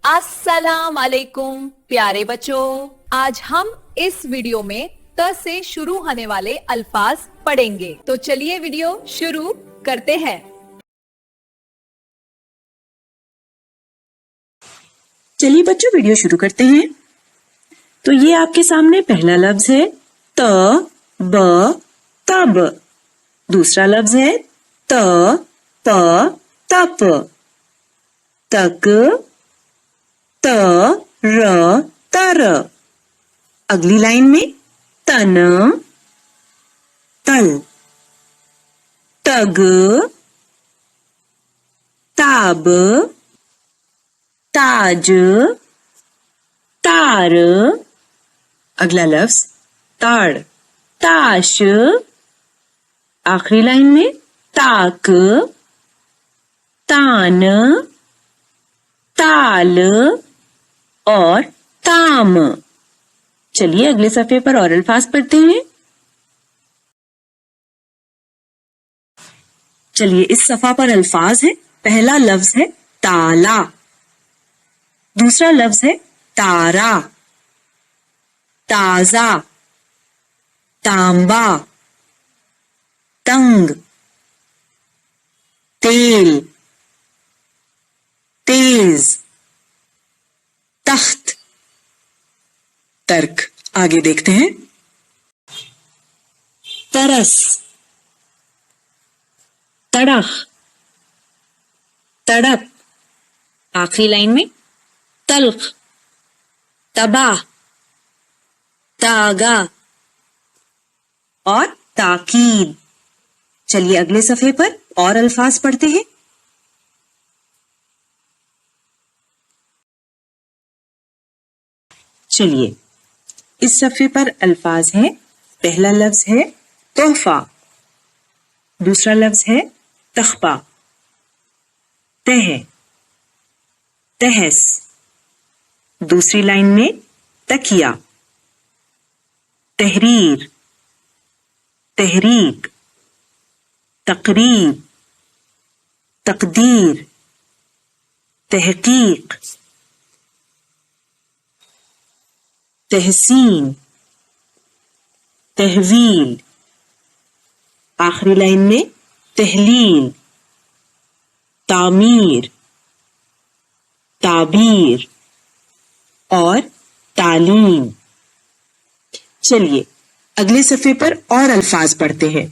अस्सलाम वालेकुम प्यारे बच्चों, आज हम इस वीडियो में त से शुरू होने वाले अल्फाज पढ़ेंगे। तो चलिए वीडियो शुरू करते हैं। चलिए बच्चों वीडियो शुरू करते हैं। तो ये आपके सामने पहला लफ्ज है त ब तब। दूसरा लफ्ज है त प तप। तक त र तर। अगली लाइन में तन तल। तग ताब ताज तार। अगला लफ्ज ताड़ ताश। आखिरी लाइन में ताक तान ताल और ताम। चलिए अगले सफ़े पर और अल्फाज पढ़ते हैं। चलिए इस सफ़ा पर अल्फाज है। पहला लफ्ज है ताला। दूसरा लफ्ज है तारा ताजा तांबा तंग तेल तेज तख्त तर्क। आगे देखते हैं। तरस तड़ख तड़प। आखिरी लाइन में तल्ख तबाह तागा और ताकीद। चलिए अगले सफ़े पर और अल्फाज पढ़ते हैं। चलिए इस सफ़े पर अल्फाज हैं। पहला लफ्ज है तोहफा। दूसरा लफ्ज है तख्पा तह तहस। दूसरी लाइन में तकिया तहरीर तहरीक तकरीब तकदीर तहकीक तहसीन तहवील। आखिरी लाइन में तहलील तामीर ताबीर और तालीम। चलिए अगले सफ़े पर और अल्फाज पढ़ते हैं।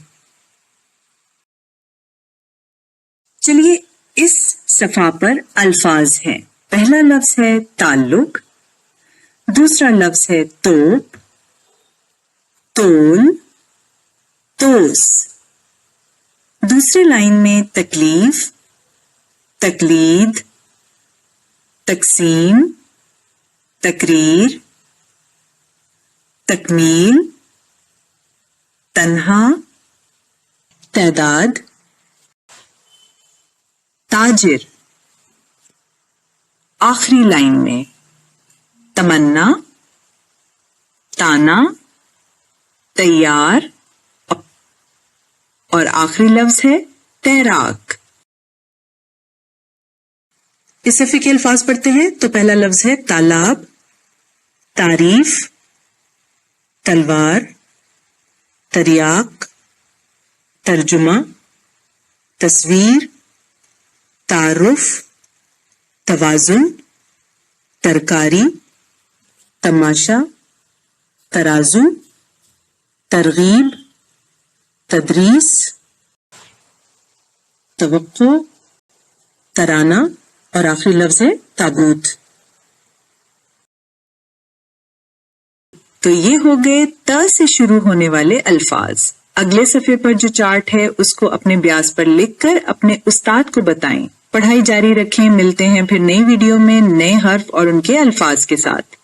चलिए इस सफ़ा पर अल्फाज हैं। पहला लफ्ज है ताल्लुक। दूसरा लफ्ज है तोप तोल तोस। दूसरी लाइन में तकलीफ तकलीद तकसीम तकरीर तकमील तन्हा तादाद ताजिर। आखिरी लाइन में तमन्ना ताना तैयार और आखिरी लफ्ज है तैराक। इस सफ़े के अल्फाज पढ़ते हैं। तो पहला लफ्ज है तालाब तारीफ तलवार तरियाक तर्जुमा तस्वीर तारुफ तवाजुन तरकारी तमाशा तराजू तरगीब तदरीस तवक्को तराना और आखिरी लफ्ज है ताबूत। तो ये हो गए त से शुरू होने वाले अल्फाज। अगले सफ़े पर जो चार्ट है उसको अपने ब्याज पर लिखकर अपने उस्ताद को बताएं। पढ़ाई जारी रखें। मिलते हैं फिर नई वीडियो में नए हर्फ और उनके अल्फाज के साथ।